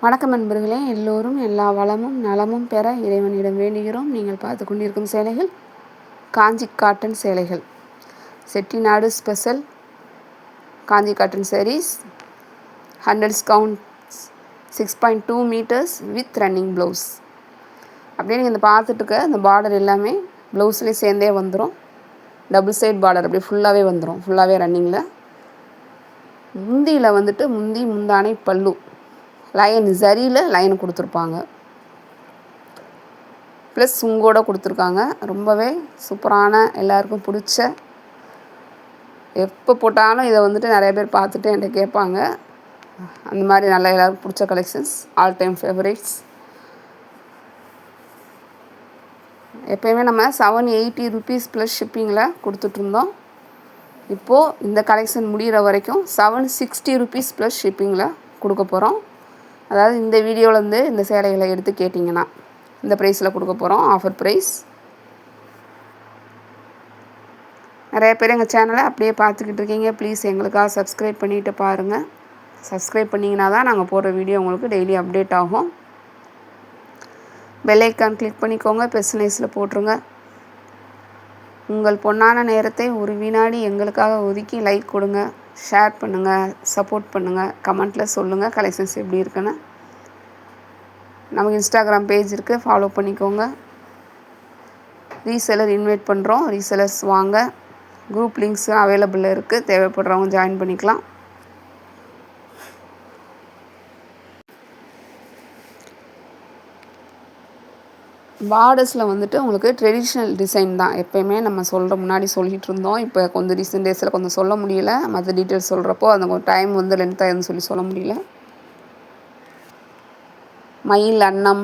வணக்கம் நண்பர்களே, எல்லோரும் எல்லா வளமும் நலமும் பெற இறைவனிடம் வேண்டுகிறோம். நீங்கள் பார்த்து கொண்டிருக்கும் சேலைகள் காஞ்சி காட்டன் சேலைகள். Chettinad special Kanchi cotton sarees, 100 count, 6.2 meters with running blouse. அப்படியே நீங்கள் இந்த பார்த்துட்டு இருக்க இந்த பார்டர் எல்லாமே ப்ளவுஸ்லேயே சேர்ந்தே வந்துடும். டபுள் சைட் பார்டர் அப்படியே ஃபுல்லாகவே வந்துடும். ஃபுல்லாகவே ரன்னிங்கில். முந்தியில் வந்துட்டு முந்தானை பல்லு லைன் சரியில் லைன் கொடுத்துருப்பாங்க. ப்ளஸ் சுங்கோட கொடுத்துருக்காங்க. ரொம்பவே சூப்பரான, எல்லாருக்கும் பிடிச்ச, எப்போ போட்டாலும் இதை வந்துட்டு நிறைய பேர் பார்த்துட்டு என்கிட்ட கேட்பாங்க. அந்த மாதிரி நல்லா எல்லாருக்கும் பிடிச்ச கலெக்ஷன்ஸ், ஆல் டைம் ஃபேவரேட்ஸ். எப்போயுமே நம்ம 780 rupees ப்ளஸ் ஷிப்பிங்கில் கொடுத்துட்ருந்தோம். இப்போது இந்த கலெக்ஷன் முடிகிற வரைக்கும் 760 rupees ப்ளஸ் ஷிப்பிங்கில் கொடுக்க போகிறோம். அதாவது இந்த வீடியோவிலேருந்து இந்த சேலைகளை எடுத்து கேட்டிங்கன்னா இந்த ப்ரைஸில் கொடுக்க போகிறோம். Offer price. நிறைய பேர் எங்கள் சேனலை அப்படியே பார்த்துக்கிட்டு இருக்கீங்க. ப்ளீஸ் எங்களுக்காக சப்ஸ்கிரைப் பண்ணிவிட்டு பாருங்கள். சப்ஸ்கிரைப் பண்ணிங்கன்னா தான் நாங்கள் போடுற வீடியோ உங்களுக்கு டெய்லி அப்டேட் ஆகும். பெல் ஐக்கான் கிளிக் பண்ணிக்கோங்க. பெர்சனைஸில் போட்டுருங்க. உங்கள் பொன்னான நேரத்தை ஒரு வினாடி எங்களுக்காக ஒதுக்கி லைக் கொடுங்க, ஷேர் பண்ணுங்கள், சப்போர்ட் பண்ணுங்கள், கமெண்ட்டில் சொல்லுங்கள் கலெக்ஷன்ஸ் எப்படி இருக்குன்னு. நமக்கு இன்ஸ்டாகிராம் பேஜ் இருக்குது, ஃபாலோ பண்ணிக்கோங்க. ரீசெலர் இன்வைட் பண்ணுறோம். ரீசெலர்ஸ் வாங்க. குரூப் லிங்க்ஸ் அவைலபிளில் இருக்குது. தேவைப்படுறவங்க ஜாயின் பண்ணிக்கலாம். பார்டர்ஸில் வந்துட்டு உங்களுக்கு ட்ரெடிஷ்னல் டிசைன் தான். எப்போயுமே நம்ம முன்னாடி சொல்லிகிட்டு இருந்தோம். இப்போ கொஞ்சம் ரீசெண்ட் டேஸில் கொஞ்சம் சொல்ல முடியல. மற்ற டீட்டெயில்ஸ் சொல்கிறப்போ அந்த கொஞ்சம் டைம் வந்து லென்த்தாக இருந்து சொல்ல முடியல. மயில் அன்னம்,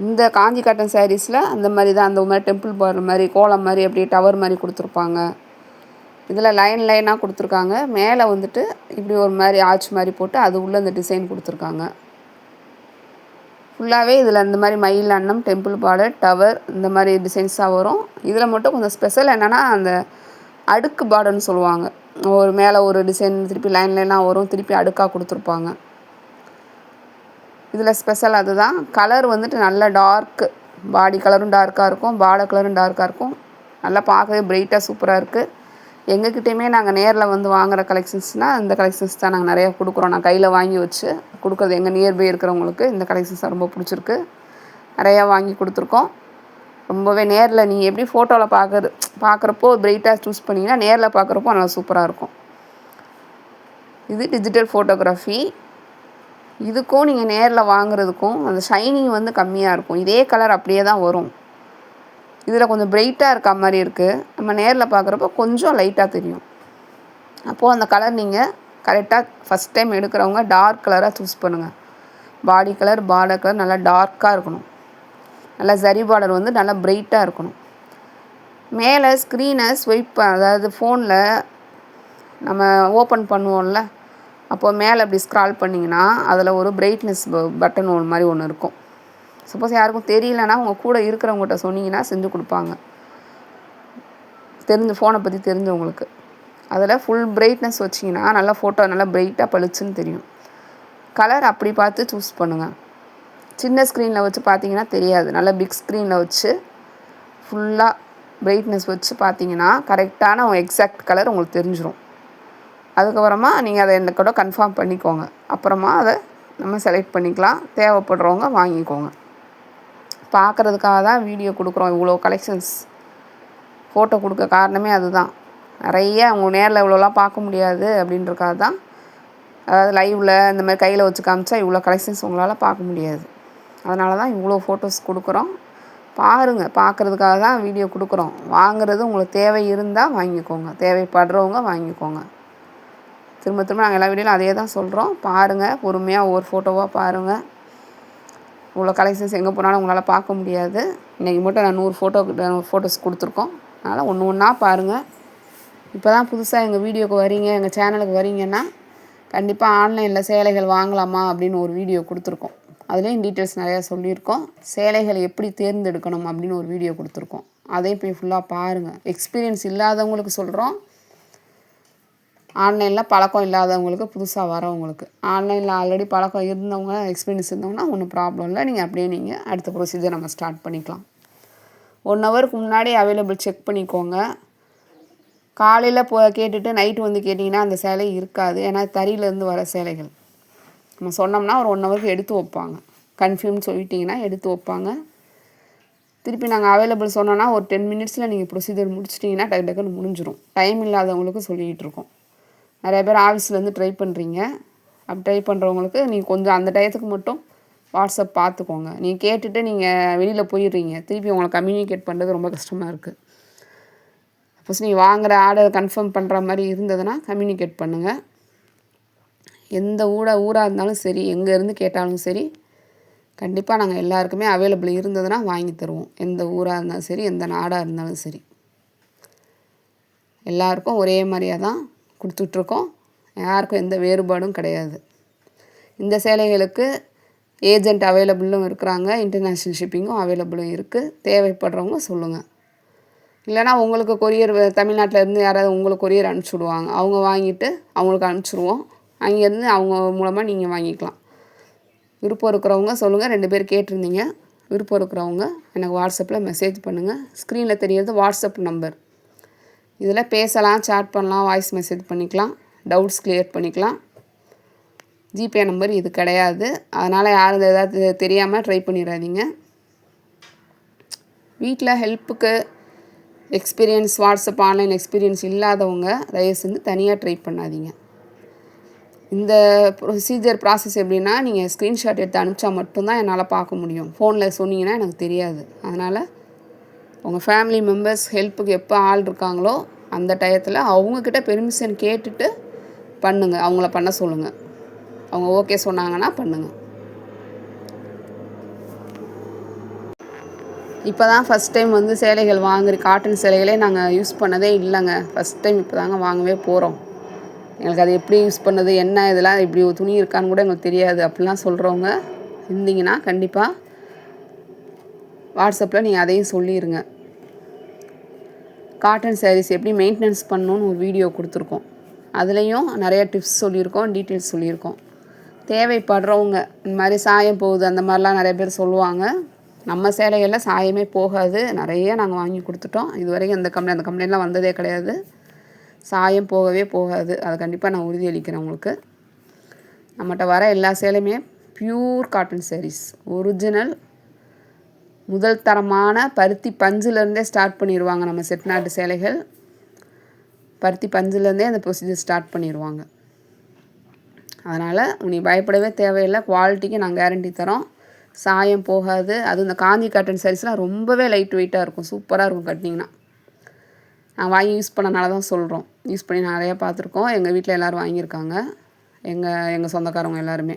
இந்த காஞ்சி காட்டன் சாரீஸில் அந்த மாதிரி தான். அந்த மாதிரி டெம்பிள் பார்டர் மாதிரி, கோலம் மாதிரி, அப்படியே டவர் மாதிரி கொடுத்துருப்பாங்க. இதில் லைனாக கொடுத்துருக்காங்க. மேலே வந்துட்டு இப்படி ஒரு மாதிரி ஆர்ச் மாதிரி போட்டு அது உள்ளே இந்த டிசைன் கொடுத்துருக்காங்க. ஃபுல்லாகவே இதில் இந்த மாதிரி மயில் அன்னம், டெம்பிள் பார்டர், டவர், இந்த மாதிரி டிசைன்ஸாக வரும். இதில் மட்டும் கொஞ்சம் ஸ்பெஷல் என்னென்னா, அந்த அடுக்கு பார்டர்னு சொல்லுவாங்க. ஒரு மேலே ஒரு டிசைன் திருப்பி லைனாக வரும், திருப்பி அடுக்காக கொடுத்துருப்பாங்க. இதில் ஸ்பெஷல் அதுதான். கலர் வந்துட்டு நல்ல டார்க்கு, பாடி கலரும் டார்க்காக இருக்கும், பார்டர் கலரும் டார்க்காக இருக்கும். நல்லா பார்க்கவே பிரைட்டாக சூப்பராக இருக்குது. எங்ககிட்டையுமே நாங்கள் நேரில் வந்து வாங்குகிற கலெக்ஷன்ஸ்னால் இந்த கலெக்ஷன்ஸ் தான் நாங்கள் நிறையா கொடுக்குறோம். நான் கையில் வாங்கி வச்சு கொடுக்குறது எங்கள் நியர்பை இருக்கிறவங்களுக்கு இந்த கலெக்ஷன்ஸ் ரொம்ப பிடிச்சிருக்கு. நிறையா வாங்கி கொடுத்துருக்கோம். ரொம்பவே நேரில் நீங்கள் எப்படி ஃபோட்டோவில் பார்க்குறப்போ பிரைட்டாக சூஸ் பண்ணிங்கன்னா நேரில் பார்க்குறப்போ நல்லா சூப்பராக இருக்கும். இது டிஜிட்டல் ஃபோட்டோகிராஃபி. இதுக்கும் நீங்கள் நேரில் வாங்குறதுக்கும் அந்த ஷைனிங் வந்து கம்மியாக இருக்கும். இதே கலர் அப்படியே தான் வரும். இதில் கொஞ்சம் பிரைட்டாக இருக்க மாதிரி இருக்குது. நம்ம நேரில் பார்க்குறப்போ கொஞ்சம் லைட்டாக தெரியும். அப்போது அந்த கலர் நீங்கள் கரெக்டாக ஃபஸ்ட் டைம் எடுக்கிறவங்க டார்க் கலராக சூஸ் பண்ணுங்கள். பாடி கலர், பார்டர் கலர் நல்லா டார்க்காக இருக்கணும். நல்லா சரி பார்டர் வந்து நல்லா பிரைட்டாக இருக்கணும். மேலே ஸ்க்ரீனை ஸ்வைப், அதாவது ஃபோனில் நம்ம ஓப்பன் பண்ணுவோம்ல, அப்போது மேலே அப்படி ஸ்க்ரால் பண்ணிங்கன்னா அதில் ஒரு பிரைட்னஸ் பட்டன் ஒன்று இருக்கும். சப்போஸ் யாருக்கும் தெரியலனா உங்கள் கூட இருக்கிறவங்ககிட்ட சொன்னீங்கன்னா செஞ்சு கொடுப்பாங்க. ஃபோனை பற்றி தெரிஞ்சவங்களுக்கு. அதில் ஃபுல் பிரைட்னஸ் வச்சிங்கன்னா நல்லா ஃபோட்டோ நல்லா பிரைட்டாக பளிச்சுன்னு தெரியும். கலர் அப்படி பார்த்து சூஸ் பண்ணுங்கள். சின்ன ஸ்க்ரீனில் வச்சு பார்த்தீங்கன்னா தெரியாது. நல்லா பிக் ஸ்க்ரீனில் வச்சு ஃபுல்லாக பிரைட்னஸ் வச்சு பார்த்தீங்கன்னா கரெக்டான எக்ஸாக்ட் கலர் உங்களுக்கு தெரிஞ்சிடும். அதுக்கப்புறமா நீங்கள் அதை என்ன கூட கன்ஃபார்ம் பண்ணிக்கோங்க. அப்புறமா அதை நம்ம செலக்ட் பண்ணிக்கலாம். தேவைப்படுறவங்க வாங்கிக்கோங்க. பார்க்குறதுக்காக தான் வீடியோ கொடுக்குறோம். இவ்வளோ கலெக்ஷன்ஸ் ஃபோட்டோ கொடுக்க காரணமே அதுதான். நிறைய அவங்க நேரில் இவ்வளோலாம் பார்க்க முடியாது அப்படின்றக்காக தான். அதாவது லைவில் இந்த மாதிரி கையில் வச்சு காமிச்சா இவ்வளோ கலெக்ஷன்ஸ் உங்களால் பார்க்க முடியாது. அதனால தான் இவ்வளோ ஃபோட்டோஸ் கொடுக்குறோம். பாருங்கள், பார்க்குறதுக்காக தான் வீடியோ கொடுக்குறோம். வாங்குறது உங்களுக்கு தேவை இருந்தால் வாங்கிக்கோங்க, தேவைப்படுறவங்க வாங்கிக்கோங்க. திரும்ப நாங்கள் எல்லா வீடியோவிலும் அதே தான் சொல்கிறோம். பாருங்கள், பொறுமையாக ஒவ்வொரு ஃபோட்டோவாக பாருங்கள். இவ்வளோ கலெக்ஷன்ஸ் எங்கே போனாலும் உங்களால் பார்க்க முடியாது. இன்றைக்கி மட்டும் நான் 100 ஃபோட்டோஸ் கொடுத்துருக்கோம். அதனால் ஒன்று ஒன்றா பாருங்கள். இப்போ தான் புதுசாக எங்கள் வீடியோக்கு வரீங்க, எங்கள் சேனலுக்கு வரீங்கன்னா கண்டிப்பாக ஆன்லைனில் சேலைகள் வாங்கலாமா அப்படின்னு ஒரு வீடியோ கொடுத்துருக்கோம். அதுலேயும் டீட்டெயில்ஸ் நிறையா சொல்லியிருக்கோம். சேலைகளை எப்படி தேர்ந்தெடுக்கணும் அப்படின்னு ஒரு வீடியோ கொடுத்துருக்கோம். அதையும் போய் ஃபுல்லாக பாருங்கள். எக்ஸ்பீரியன்ஸ் இல்லாதவங்களுக்கு சொல்கிறோம். ஆன்லைனில் பழக்கம் இல்லாதவங்களுக்கு, புதுசாக வரவங்களுக்கு. ஆன்லைனில் ஆல்ரெடி பழக்கம் இருந்தவங்க, எக்ஸ்பீரியன்ஸ் இருந்தவங்கன்னா ஒன்றும் ப்ராப்ளம் இல்லை. நீங்கள் அப்படியே அடுத்த ப்ரொசீஜர் நம்ம ஸ்டார்ட் பண்ணிக்கலாம். 1 ஹவருக்கு முன்னாடி அவைலபிள் செக் பண்ணிக்கோங்க. காலையில் கேட்டுட்டு நைட்டு வந்து கேட்டிங்கன்னா அந்த சேலை இருக்காது. ஏன்னா தறியிலேருந்து வர சேலைகள். நம்ம சொன்னோம்னா ஒரு 1 ஹவருக்கு எடுத்து வைப்பாங்க. கன்ஃபார்ம் சொல்லிட்டிங்கன்னா எடுத்து வைப்பாங்க. திருப்பி நாங்கள் அவைலபிள் சொன்னோன்னா ஒரு 10 மினிட்ஸில் நீங்கள் ப்ரொசீஜர் முடிச்சிட்டிங்கன்னா டக்குன்னு முடிஞ்சிடும். டைம் இல்லாதவங்களுக்கு சொல்லிகிட்டு இருக்கோம். நிறைய பேர் ஆஃபீஸ்லேருந்து ட்ரை பண்ணுறீங்க. அப்படி ட்ரை பண்ணுறவங்களுக்கு நீங்கள் கொஞ்சம் அந்த டயத்துக்கு மட்டும் வாட்ஸ்அப் பார்த்துக்கோங்க. நீங்கள் கேட்டுட்டு நீங்கள் வெளியில் போயிடுறீங்க. திருப்பி உங்களை கம்யூனிகேட் பண்ணுறது ரொம்ப கஷ்டமாக இருக்குது. சப்போஸ் நீங்கள் வாங்குகிற ஆர்டர் கன்ஃபார்ம் பண்ணுற மாதிரி இருந்ததுன்னா கம்யூனிகேட் பண்ணுங்கள். எந்த ஊராக இருந்தாலும் சரி, எங்கேருந்து கேட்டாலும் சரி, கண்டிப்பாக நாங்கள் எல்லாருக்குமே அவைலபிள் இருந்ததுன்னா வாங்கி தருவோம். எந்த ஊராக இருந்தாலும் சரி, எந்த நாடாக இருந்தாலும் சரி, எல்லாருக்கும் ஒரே மாதிரியாக தான் கொடுத்துட்ருக்கோம். யாருக்கும் எந்த வேறுபாடும் கிடையாது. இந்த சேலைகளுக்கு ஏஜெண்ட் அவைலபிளும் இருக்கிறாங்க. இன்டர்நேஷ்னல் ஷிப்பிங்கும் அவைலபிளும் இருக்குது. தேவைப்படுறவங்க சொல்லுங்கள். இல்லைனா உங்களுக்கு கொரியர் தமிழ்நாட்டில் இருந்து யாராவது உங்களுக்கு கொரியர் அனுப்பிச்சி விடுவாங்க. அவங்க வாங்கிட்டு அவங்களுக்கு அனுப்பிச்சிடுவோம். அங்கேருந்து அவங்க மூலமாக நீங்கள் வாங்கிக்கலாம். விருப்பம் இருக்கிறவங்க சொல்லுங்கள். 2 பேர் கேட்டிருந்தீங்க. விருப்பம் இருக்கிறவங்க எனக்கு வாட்ஸ்அப்பில் மெசேஜ் பண்ணுங்கள். ஸ்க்ரீனில் தெரியறது வாட்ஸ்அப் நம்பர். இதில் பேசலாம், சேட் பண்ணலாம், வாய்ஸ் மெசேஜ் பண்ணிக்கலாம், டவுட்ஸ் கிளியர் பண்ணிக்கலாம். ஜிபே நம்பர் இது கிடையாது. அதனால் யாரும் ஏதாவது தெரியாமல் ட்ரை பண்ணிடாதீங்க. வீட்டில் ஹெல்ப்புக்கு எக்ஸ்பீரியன்ஸ், வாட்ஸ்அப் ஆன்லைன் எக்ஸ்பீரியன்ஸ் இல்லாதவங்க தயவு செஞ்சு தனியாக ட்ரை பண்ணாதீங்க. இந்த ப்ராசஸ் எப்படின்னா, நீங்கள் ஸ்க்ரீன்ஷாட் எடுத்து அனுப்பிச்சா மட்டும்தான் என்னால் பார்க்க முடியும். ஃபோனில் சொன்னீங்கன்னா எனக்கு தெரியாது. அதனால் உங்கள் ஃபேமிலி மெம்பர்ஸ் ஹெல்ப்புக்கு எப்போ ஆள் இருக்காங்களோ அந்த டயத்தில் அவங்கக்கிட்ட பெர்மிஷன் கேட்டுட்டு பண்ணுங்கள். அவங்கள பண்ண சொல்லுங்கள். அவங்க ஓகே சொன்னாங்கன்னா பண்ணுங்கள். இப்போ தான் ஃபஸ்ட் டைம் வந்து சேலைகள் காட்டன் சேலைகளே நாங்கள் யூஸ் பண்ணதே இல்லைங்க. ஃபஸ்ட் டைம் இப்போ தாங்க வாங்கவே போகிறோம். எங்களுக்கு அது எப்படி யூஸ் பண்ணது, என்ன இதெல்லாம் இப்படி ஒரு துணி இருக்கான்னு கூட எங்களுக்கு தெரியாது அப்படிலாம் சொல்கிறவங்க இருந்தீங்கன்னா கண்டிப்பாக வாட்ஸ்அப்பில் நீங்கள் அதையும் சொல்லிடுங்க. காட்டன் சாரீஸ் எப்படி மெயின்டெனன்ஸ் பண்ணணுன்னு ஒரு வீடியோ கொடுத்துருக்கோம். அதுலேயும் நிறைய டிப்ஸ் சொல்லியிருக்கோம், டீட்டெயில்ஸ் சொல்லியிருக்கோம். தேவைப்படுறவங்க இந்த மாதிரி சாயம் போகுது அந்த மாதிரிலாம் நிறைய பேர் சொல்லுவாங்க. நம்ம சேலைகளில் சாயமே போகாது. நிறைய நாங்கள் வாங்கி கொடுத்துட்டோம். இது வரைக்கும் அந்த கம்ப்ளைண்ட்லாம் வந்ததே கிடையாது. சாயம் போகவே போகாது. அதை கண்டிப்பாக நான் உறுதியளிக்கிறேன் உங்களுக்கு. நம்மகிட்ட வர எல்லா சேலையுமே பியூர் காட்டன் சாரீஸ், ஒரிஜினல் முதல் தரமான பருத்தி பஞ்சுலேருந்தே ஸ்டார்ட் பண்ணிடுவாங்க. நம்ம செட்நாட்டு சேலைகள் பருத்தி பஞ்சுலேருந்தே அந்த ப்ரொசீஜர் ஸ்டார்ட் பண்ணிடுவாங்க. அதனால் நீ பயப்படவே தேவையில்லை. குவாலிட்டிக்கு நாங்கள் கேரண்டி தரோம். சாயம் போகாது. அதுவும் இந்த காஞ்சி காட்டன் சாரீஸ்லாம் ரொம்பவே லைட் வெயிட்டாக இருக்கும். சூப்பராக இருக்கும் கட்டினீங்கன்னா. நான் வாங்கி யூஸ் பண்ணனால தான் சொல்கிறோம். யூஸ் பண்ணி நிறையா பார்த்துருக்கோம். எங்கள் வீட்டில் எல்லோரும் வாங்கியிருக்காங்க. எங்கள் சொந்தக்காரவங்க எல்லாருமே.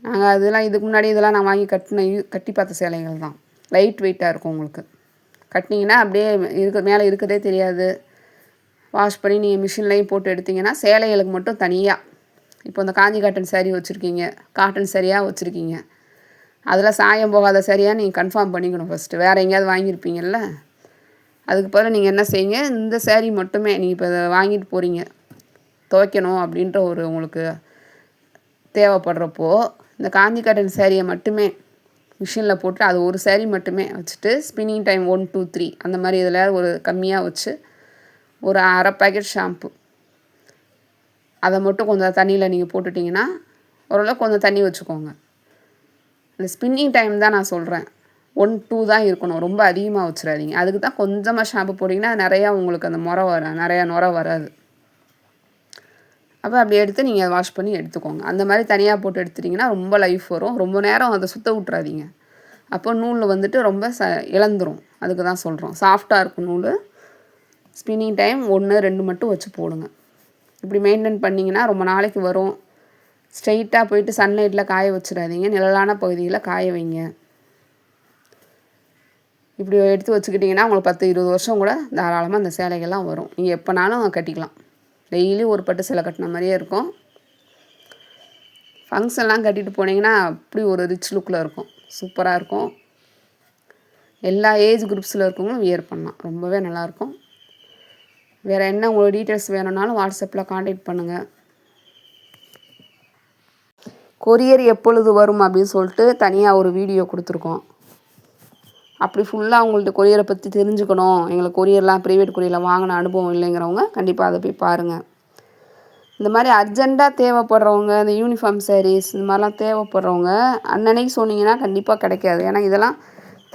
நாங்கள் இதுக்கு முன்னாடி இதெல்லாம் நான் வாங்கி கட்டி பார்த்த சேலைகள் தான். லைட் வெயிட்டாக இருக்கும். உங்களுக்கு கட்டினீங்கன்னா அப்படியே மேலே இருக்கிறதே தெரியாது. வாஷ் பண்ணி நீங்கள் மிஷின்லேயும் போட்டு எடுத்திங்கன்னா சேலைகளுக்கு மட்டும் தனியாக, இப்போ இந்த காஞ்சி காட்டன் சாரீ வச்சுருக்கீங்க, காட்டன் சரியாக வச்சுருக்கீங்க, அதில் சாயம் போகாத சரியாக நீங்கள் கன்ஃபார்ம் பண்ணிக்கணும் ஃபஸ்ட்டு. வேறு எங்கேயாவது வாங்கியிருப்பீங்கள்ல, அதுக்கு பதில் நீங்கள் என்ன செய்யுங்க, இந்த சேரீ மட்டுமே நீங்கள் இப்போ வாங்கிட்டு போகிறீங்க துவைக்கணும் அப்படின்ற ஒரு உங்களுக்கு தேவைப்படுறப்போ, இந்த காஞ்சி காட்டன் சேரீயை மட்டுமே மிஷினில் போட்டு அது ஒரு சேரீ மட்டுமே வச்சுட்டு ஸ்பின்னிங் டைம் 1, 2, 3 அந்த மாதிரி இதில் ஒரு கம்மியாக வச்சு ஒரு அரை பேக்கெட் ஷாம்பு அதை மட்டும் கொஞ்சம் தண்ணியில் நீங்கள் போட்டுட்டிங்கன்னா ஓரளவுக்கு கொஞ்சம் தண்ணி வச்சுக்கோங்க. இந்த ஸ்பின்னிங் டைம் தான் நான் சொல்கிறேன். 1, 2 தான் இருக்கணும். ரொம்ப அதிகமாக வச்சிடாதீங்க. அதுக்கு தான் கொஞ்சமாக ஷாம்பு போட்டிங்கன்னா நிறையா உங்களுக்கு அந்த நிறையா நுரை வராது. அப்போ அப்படி எடுத்து நீங்கள் வாஷ் பண்ணி எடுத்துக்கோங்க. அந்த மாதிரி தனியாக போட்டு எடுத்துட்டிங்கன்னா ரொம்ப லைஃப் வரும். ரொம்ப நேரம் அதை சுத்த விட்றாதீங்க. அப்போ நூல் வந்துட்டு ரொம்ப இழந்துரும். அதுக்கு தான் சொல்கிறோம். சாஃப்டாக இருக்கும் நூல். ஸ்பின்னிங் டைம் 1, 2 மட்டும் வச்சு போடுங்க. இப்படி மெயின்டைன் பண்ணிங்கன்னா ரொம்ப நாளைக்கு வரும். ஸ்ட்ரெயிட்டாக போயிட்டு சன்லைட்டில் காய வச்சிடாதீங்க. நிழலான பகுதியில் காய வைங்க. இப்படி எடுத்து வச்சுக்கிட்டிங்கன்னா உங்களுக்கு 10, 20 வருஷம் கூட தாராளமாக அந்த சேலைகள்லாம் வரும். நீங்கள் எப்போனாலும் கட்டிக்கலாம். டெய்லி ஒரு பட்டு சேலை கட்டின மாதிரியே இருக்கும். ஃபங்க்ஷன்லாம் கட்டிட்டு போனீங்கன்னா அப்படி ஒரு ரிச் லுக்கில் இருக்கும். சூப்பராக இருக்கும். எல்லா ஏஜ் குரூப்ஸில் இருக்கவங்களும் வியர் பண்ணலாம். ரொம்பவே நல்லாயிருக்கும். வேறு என்ன உங்களுக்கு டீட்டெயில்ஸ் வேணும்னாலும் வாட்ஸ்அப்பில் காண்டாக்ட் பண்ணுங்கள். கொரியர் எப்பொழுது வரும் அப்படின்னு சொல்லிட்டு தனியாக ஒரு வீடியோ கொடுத்துருக்கோம். அப்படி ஃபுல்லாக அவங்கள்ட்ட கொரியரை பற்றி தெரிஞ்சுக்கணும், எங்களுக்கு கொரியர்லாம் ப்ரைவேட் கொரியரில் வாங்கின அனுபவம் இல்லைங்கிறவங்க கண்டிப்பாக அதை போய் பாருங்கள். இந்த மாதிரி அர்ஜெண்ட்டாக தேவைப்படுறவங்க, இந்த யூனிஃபார்ம் சாரீஸ் இந்த மாதிரிலாம் தேவைப்படுறவங்க அன்னன்னைக்கு சொன்னீங்கன்னா கண்டிப்பாக கிடைக்காது. ஏன்னா இதெல்லாம்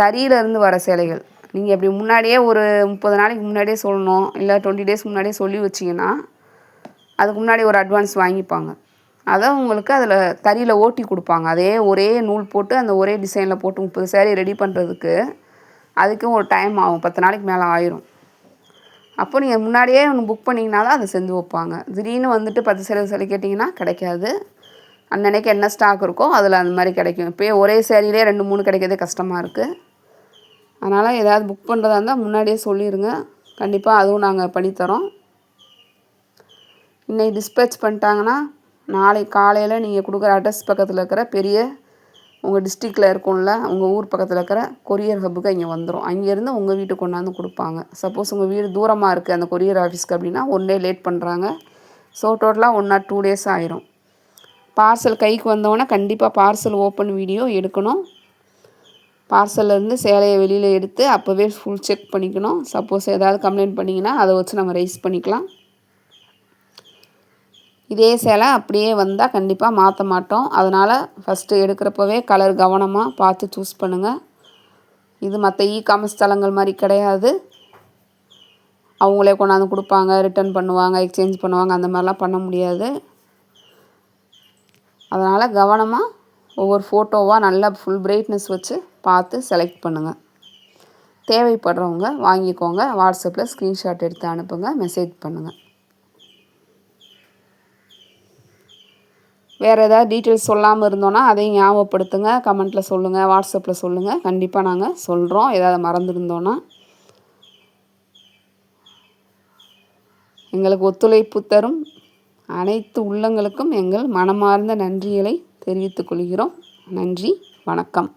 தறியிலேருந்து வர சேலைகள். நீங்கள் இப்படி முன்னாடியே ஒரு 30 நாளைக்கு முன்னாடியே சொல்லணும், இல்லை 20 டேஸ் முன்னாடியே சொல்லி வச்சிங்கன்னா அதுக்கு முன்னாடி ஒரு அட்வான்ஸ் வாங்கிப்பாங்க. அதான் உங்களுக்கு அதில் தறியில் ஓட்டி கொடுப்பாங்க. அதே ஒரே நூல் போட்டு அந்த ஒரே டிசைனில் போட்டு 30 சேரீ ரெடி பண்ணுறதுக்கு அதுக்கும் ஒரு டைம் ஆகும், 10 நாளைக்கு மேலே ஆயிரும். அப்போ நீங்கள் முன்னாடியே ஒன்று புக் பண்ணிங்கன்னா தான் அதை செஞ்சு வைப்பாங்க. திடீர்னு வந்துட்டு 10 சேலை கேட்டிங்கன்னா கிடைக்காது. அன்னன்னைக்கு என்ன ஸ்டாக் இருக்கோ அதில் அந்த மாதிரி கிடைக்கும். இப்போயே ஒரே சேரீலே 2 3 கிடைக்கிறதே கஷ்டமாக இருக்குது. அதனால் ஏதாவது புக் பண்ணுறதா இருந்தால் முன்னாடியே சொல்லிடுங்க, கண்டிப்பாக அதுவும் நாங்கள் பண்ணித்தரோம். இன்றைக்கி டிஸ்பேச் பண்ணிட்டாங்கன்னா நாளைக்கு காலையில் நீங்கள் கொடுக்குற அட்ரஸ் பக்கத்தில் இருக்கிற பெரிய உங்கள் டிஸ்ட்ரிக்டில் இருக்கும்ல, உங்கள் ஊர் பக்கத்தில் இருக்கிற கொரியர் ஹப்புக்கு இங்கே வந்துடும். அங்கேருந்து உங்கள் வீட்டுக்கு கொண்டாந்து கொடுப்பாங்க. சப்போஸ் உங்கள் வீடு தூரமாக இருக்குது அந்த கொரியர் ஆஃபீஸ்க்கு அப்படின்னா 1 டே லேட் பண்ணுறாங்க. ஸோ டோட்டலாக 1 or 2 days ஆயிரும். பார்சல் கைக்கு வந்தோடனே கண்டிப்பாக பார்சல் ஓப்பன் வீடியோ எடுக்கணும். பார்சல்லேருந்து சேலையை வெளியில் எடுத்து அப்போவே ஃபுல் செக் பண்ணிக்கணும். சப்போஸ் ஏதாவது கம்ப்ளைண்ட் பண்ணிங்கன்னா அதை வச்சு நம்ம ரைஸ் பண்ணிக்கலாம். இதே சேலை அப்படியே வந்தால் கண்டிப்பாக மாற்ற மாட்டோம். அதனால் ஃபஸ்ட்டு எடுக்கிறப்பவே கலர் கவனமாக பார்த்து சூஸ் பண்ணுங்கள். இது மற்ற காமர்ஸ் தளங்கள் மாதிரி கிடையாது. அவங்களே கொண்டாந்து கொடுப்பாங்க, ரிட்டர்ன் பண்ணுவாங்க, எக்ஸ்சேஞ்ச் பண்ணுவாங்க, அந்த மாதிரிலாம் பண்ண முடியாது. அதனால் கவனமாக ஒவ்வொரு ஃபோட்டோவாக நல்லா ஃபுல் பிரைட்னஸ் வச்சு பார்த்து செலக்ட் பண்ணுங்கள். தேவைப்படுறவங்க வாங்கிக்கோங்க. வாட்ஸ்அப்பில் ஸ்க்ரீன்ஷாட் எடுத்து அனுப்புங்க, மெசேஜ் பண்ணுங்கள். வேறு ஏதாவது டீட்டெயில்ஸ் சொல்லாமல் இருந்தோன்னா அதையும் ஞாபகப்படுத்துங்க, கமெண்ட்டில் சொல்லுங்கள், வாட்ஸ்அப்பில் சொல்லுங்கள். கண்டிப்பாக நாங்கள் சொல்கிறோம் ஏதாவது மறந்துருந்தோன்னா. எங்களுக்கு ஒத்துழைப்பு தரும் அனைத்து உள்ளங்களுக்கும் எங்கள் மனமார்ந்த நன்றிகளை தெரிவித்துக் கொள்கிறோம். நன்றி, வணக்கம்.